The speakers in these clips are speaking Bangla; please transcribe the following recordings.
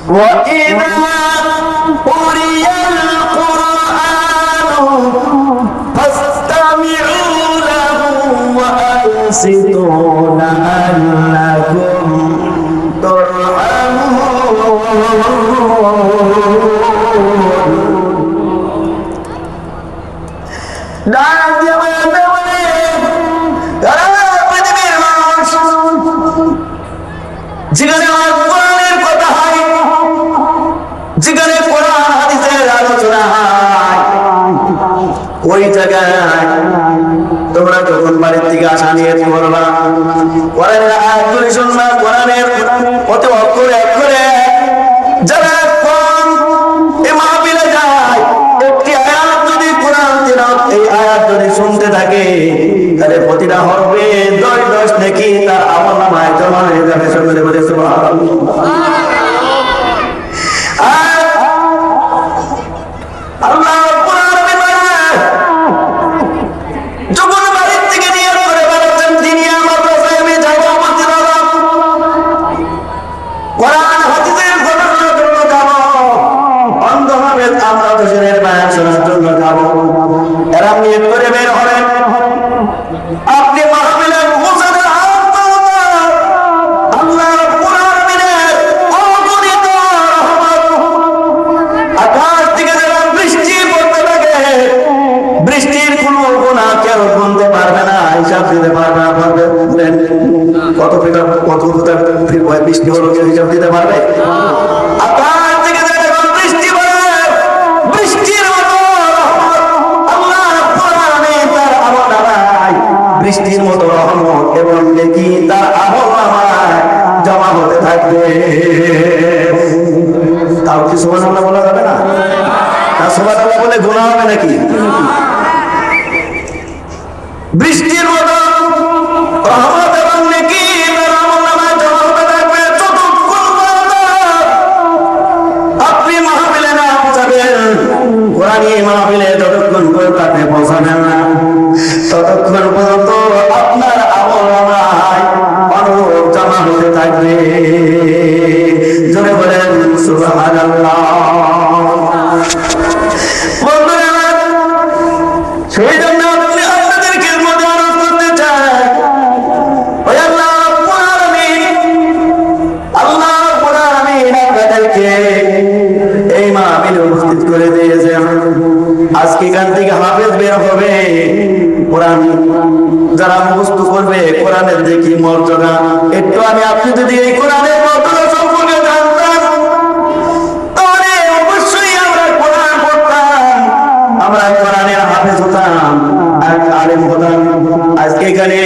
وإذا قرئ القرآن فاستمعوا له وأنصتوا لعلكم যেখানে কোরআনের কথা হয়, যেখানে কোরআন হাদিসের আলোচনা হয়, ওই জায়গায় তোমরা যখন বাড়ির থেকে আসা নিয়ে করবা, কোরআনের আয়াতগুলি শুনবা, কোরআনের প্রতি অক্ষরে অক্ষরে যারা কোরআন এই মাহফিলে যায়, একটি আয়াত যদি কোরআন তিলাওয়াত এই আয়াত যদি শুনতে থাকে, তাহলে প্রতিটা হরফে 10 নেকি তার আমলনামায় জমা হয়ে যাবে। সকলে বলে সুবহানাল্লাহ। আল্লাহ রাব্বুল আলামিন বলেন, যখন বাড়ির থেকে নিয়ত করে বলেছেন দিনিয়া মাদ্রাসায় আমি যাব, মসজিদ হলাম, কোরআন হাদিসের গবেষণার জন্য যাব, অন্ধভাবে আমরা দেশের বায়ান শোনার জন্য যাব, এরা নিয়ত করে বের হলেন। আপনি মাহফিলে পৌঁছানোর আল্লাহ রাব্বুল আলামিনের অগণিত রহমত, আকাশ থেকে যারা বৃষ্টি পড়তে থাকে, বৃষ্টির কোন গুনাহ কেউ গুনতে পারবে না, হিসাব দিতে পারবে না। বলেন কত বৃষ্টি হলো কেউ হিসাব দিতে পারবে? আকাশ থেকে যখন বৃষ্টি পড়ে, বৃষ্টির মতো রহমত আল্লাহ রাব্বুল আলামিন তার আমলনামায়, বৃষ্টির মতো রহমত এবং নেকি তার আমলনামায় জমা হতে থাকবে। তাও কি সুবহানাল্লাহ বলা যাবে না? তা সুবহানাল্লাহ বলে গুনাহ হবে নাকি? বৃষ্টির মতো রহমত এবং নেকি তার আমলনামায় জমা হতে থাকবে। যতক্ষণ পর্যন্ত আপনি মাহফিলে না পৌঁছাবেন, কোরআনী মাহফিলে যতক্ষণ পর্যন্ত আপনি পৌঁছাবেন না, ততক্ষণ পর্যন্ত আপনার আমলনামায় অনুরূপ জমা হতে থাকবে। জোরে বলেন সুবহানাল্লাহ। বন্ধুরা, সেই জন্য আপনি আপনাদেরকে মধ্যে অনুরোধ করতে চাই, ওই আল্লাহ রাব্বুল আলামিন, আল্লাহ রাব্বুল আলামিন আপনাদেরকে এই মাহফিলে উপস্থিত করে দিয়েছেন। আজকে এখান থেকে হাফেজ বের হবে, কোরআন যারা মুখস্থ করবে, কোরআনের দেখি মর্যাদা একটু আমি আপনি যদি এই কোরআনের মর্যাদা সম্পর্কে জানতাম, তাহলে অবশ্যই আমরা কোরআন পড়তাম, আমরা কোরআনের হাফেজ হতাম, আলেম হতাম। আজকে এখানে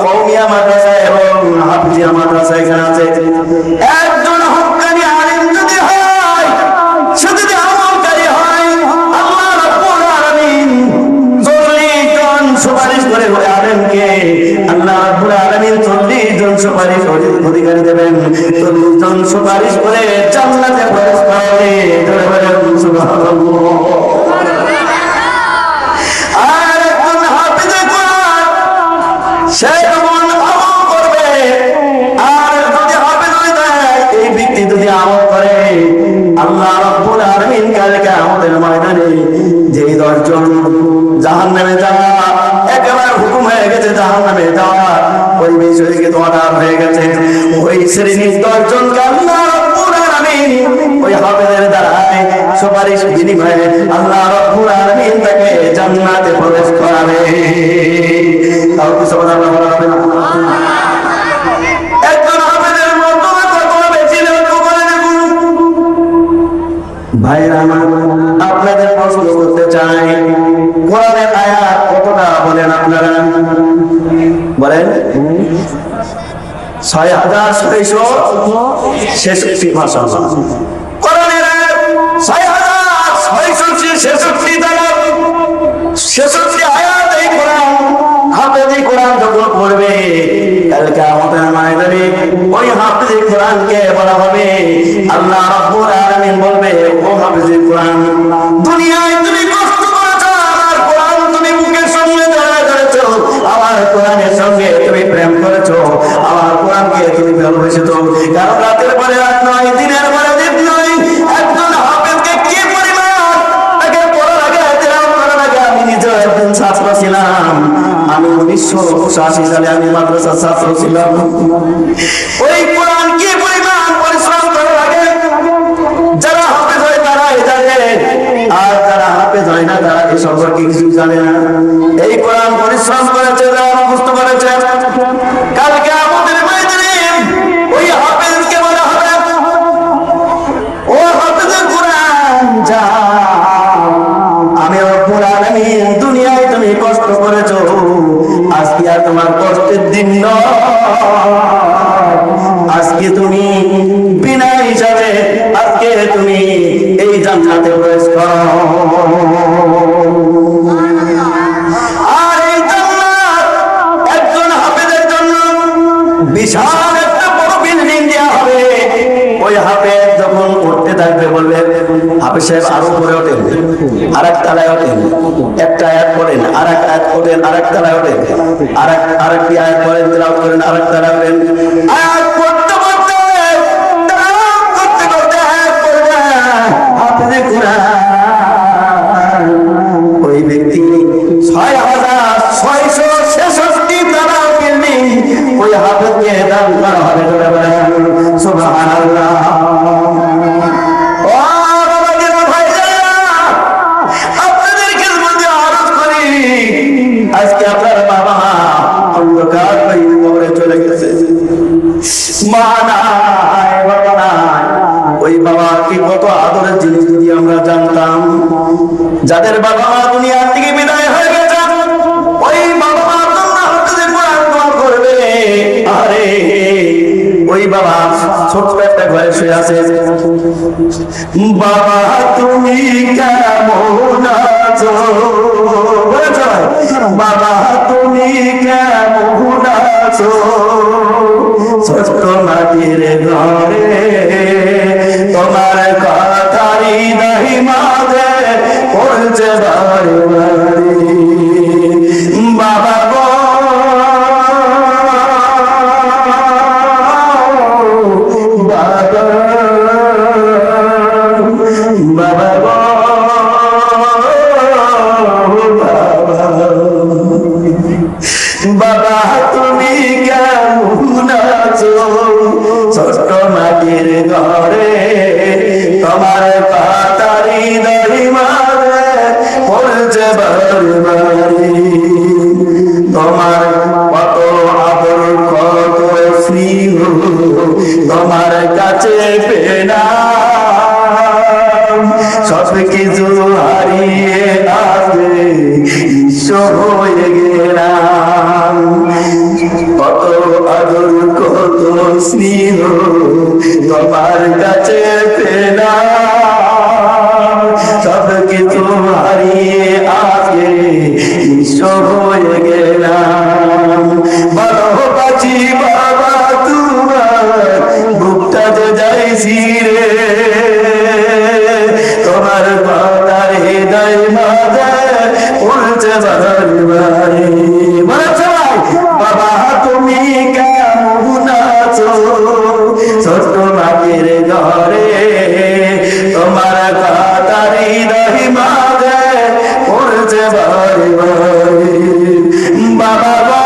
কওমিয়া মাদ্রাসা এবং হাফিজিয়া মাদ্রাসা এখানে আছে। একজন হক্কানি আলেম যদি হয়, সে যদি আমলকারী হয়, আল্লাহ রাব্বুল আলামিন 40 জন সুপারিশ করে ওই আলেমকে আল্লাহ রাব্বুল আলামিন 40 জন সুপারিশ অধিকারী দেবেন। 40 জন সুপারিশ করে জান্নাতে প্রবেশ করাবে। জোরে বলেন সুবহানাল্লাহ। আর একজন হাফেজে কোরআন, সে এমন আমল করবে, আর যদি হাফেজ হয়ে যায়, এই ব্যক্তি যদি আমল করে, আল্লাহ রাব্বুল আলামিন কালকে আমাদের ময়দানে যেই 10 জন জাহান্নামে যাওয়া একেবারে হুকুম হয়ে গেছে, জাহান্নামে যাওয়া পরিবেশ হয়ে গেছে, অর্ডার হয়ে গেছে, ওই শ্রেণীর 10 জনকে আল্লাহ রাব্বুল আলামিন ওই হাফেজের দ্বারায় সুপারিশ বিনিময়ে আল্লাহ রাব্বুল আলামিন তাকে জান্নাতে প্রবেশ করাবে। তাও কি সুবহানাল্লাহ বলা হবে না? একজন হাফেজের মর্যাদা কত বেশি লক্ষ্য করে দেখুন। ভাইরা আমার, আপনাদের প্রশ্ন করতে চাই, কোরআনের আয়াত কতটা বলেন আপনারা? বলেন 6666 মাশাআল্লাহ। কোরআনের আয়াত 6666 আয়াত। এই কোরআন হাফেজে কোরআন যখন পড়বে, কালকে আমাদের ময়দানে ওই হাফেজে কোরআনকে বলা হবে, আল্লাহ রাব্বুল আলামিন বলবে, ও হাফেজে কোরআন, দুনিয়ায় তুমি কষ্ট করেছো, আমার কোরআন তুমি বুকের সঙ্গে জড়িয়ে ধরেছো, আমার কোরআনের সঙ্গে তুমি প্রেম করেছো, আমার কোরআনকে তুমি ভালোবেসেছো। কারণ রাতের পরে রাত নয়, দিনের পরে 1980 সালে আমি মাদ্রাসার ছাত্র ছিলাম। ওই কোরআন কি পরিমাণ পরিশ্রম করা লাগে, যারা হাফেজ হয় তারাই জানে, আর যারা হাফেজ হয় না তারা এই সম্পর্কে কিছু জানে না। এই কোরআন পরিশ্রম করেছে, যারা মুখস্থ করেছে, কালকে আমাদের ময়দানে ওই হাফেজকে বলা হবে, ও হাফেজের কোরআন যা, আমি রব্বুল আলামিন দুনিয়ায় তুমি কষ্ট করেছো, আজকে আর তোমার কষ্টের দিন নয়, আজকে তুমি বিনা হিসাবে আজকে তুমি এই জান্নাতে প্রবেশ করো। আর এই জান্নাত একজন হাফেজের জন্য বিশাল একটা বড় বিল্ডিং দেওয়া হবে। ওই হাফেজ যখন উঠতে থাকবে বলবে, হাফেজ সাহেব আরো উপরে ওঠেন, আর এক তালায় ওঠেন, একটা আয়াত পড়েন, আর এক আয়াত পড়েন, আর এক তালায় ওঠেন, আরেকটি আয়াত পড়েন, তেলাওয়াত করেন, আর এক তালায় ওঠেন। আয়াত পড়তে পড়তে তেলাওয়াত করতে করতে আয়াত পড়বে হাফেজে কোরআন। ওই ব্যক্তি 6666 তালা বিল্ডিং ওই হাফেজকে দান করা হবে। সুবহানাল্লাহ। আজকে আপনার বাবা অন্ধকার কবরে চলে গেছে, মা নাই, বাবা নাই। ওই বাবা কি কত আদরের জিনিস যদি আমরা জানতাম। যাদের বাবা মা দুনিয়া থেকে বিদায় হয়ে গেছে, ওই বাবা মা দোয়া করবে। আরে ওই বাবা ছোট্ট একটা ঘরে শুয়ে আছে, বাবা তুমি কেমন আছো, বাবা তুমি কেমন আছো, ছোট্ট মাটির ঘরে তোমার কথারি নাই মাঝে পড়ছে বাড়ি বাড়ি, বাবা গো বাবা, বাবা গো বাবা তুমি কেমন আছো, ছোট্ট মাটির ঘরে তোমার পাতারি দাড়ি মাঝে পড়ছে বাড়ি বাড়ি, তোমার কত আদর কত স্নেহ তোমার কাছে পেলাম, সব কিছু হারিয়ে আসবে নিঃস্ব হয়ে গেলাম, কত আদর কত স্নেহ তোমার কাছে পেলাম, সব কিছু হারিয়ে আজকে নিঃস্ব হয়ে গেলাম, ভালোবাসি বাবা তোমার বুকটা যে যাইছি রে, তোমার কথার হৃদয় মাঝে উঠছে বাড়ি বাড়ি, বাবা তুমি কেমন আছো, ছোট্ট মাটির ঘরে তোমার কথার হৃদয় মাঝে উঠছে বাড়ি বাড়ি, বাবা বাবা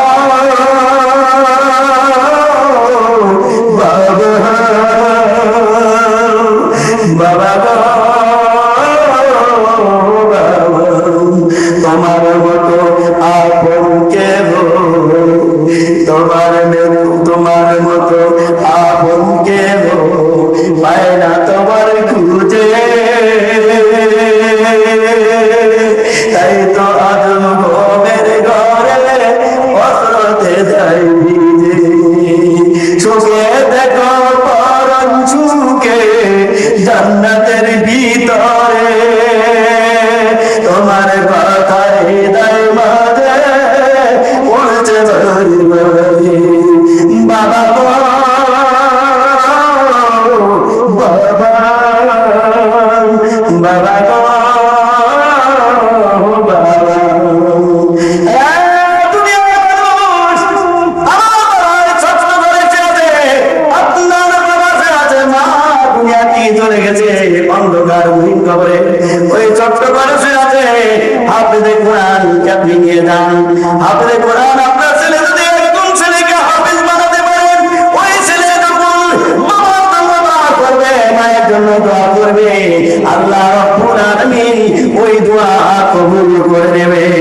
তোমার মতো আপন কেহ, তোমার মতো আপন কেহ পায় না তোমার খুঁজে, তাই তো আজ ঘুমের ঘরে অস্ত্রতে যাই ভিজে, সুখে দেখো পরম সুখে জান্নাতের ভিতরে, তোমার কথার হৃদয় মাঝে পড়ছে বাড়ি বাড়ি, বাবা বাবা বাবা চলে গেছে অন্ধকার গহীন কবরে, ওই ছোট্ট মানুষ আছে, হাফেজে কোরআন আপনি নিয়ে যান, হাফেজে কোরআন আপনার ছেলে যদি দোয়া কবুল করে নেবে।